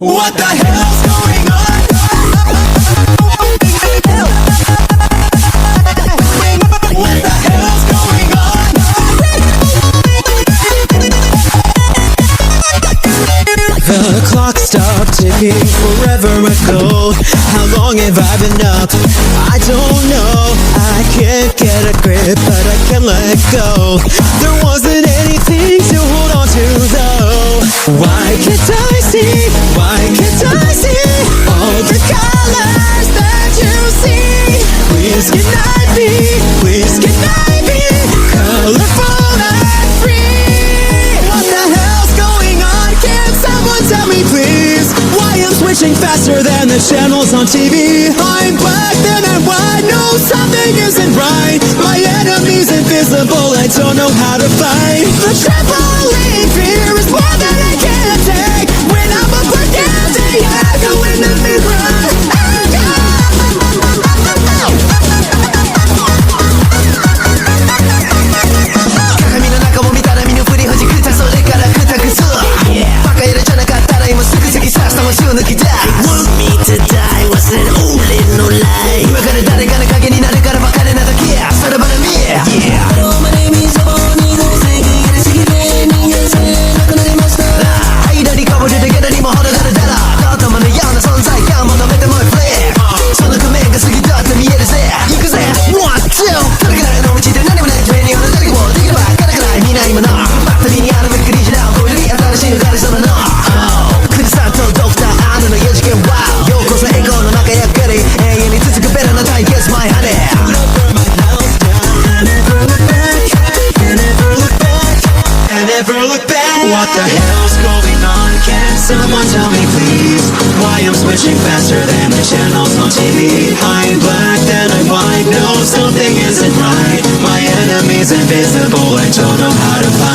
What the hell's going on? What the hell's going on? The clock stopped ticking forever ago. How long have I been up? I don't know. I can't get a grip, but I can't let go. There wasn't anything to hold on to though. Why can't I see? Why can't I see all the colors that you see? Please can I be? Please can I be colorful and free? What the hell's going on? Can someone tell me please? Why I'm switching faster than the channels on TV? I'm black then I'm white. No, something isn't right. My enemy's invisible. I don't know how to fight. The trembling fear is more than I can take. When I'm up against the echo in the mirror. Want me to die was an old no lie. 今から誰かの影になるからバカでなだけそればらみ Hello, my name is Bonnie の正義やりすぎて人間性なくなりました間にかぶれてけどにも程があるだろ頭のような存在感求めてもいフレーその仮面が過ぎたって見えるぜ行くぜ One, two それぐらいの道で何もないトレーニングの誰かもできればガラガラ見ないものバッテリーにあるべきリジナルこういう新しいの彼様の富士山とドクターアーノの4次元 Wow ようこそエコーの中やっかり永遠に続くベラな対決 My honey Never look back. What the hell's going on? Can someone tell me please? Why I'm switching faster than the channels on TV? I'm black then I'm white. No, something isn't right. My enemy's invisible. I don't know how to fight.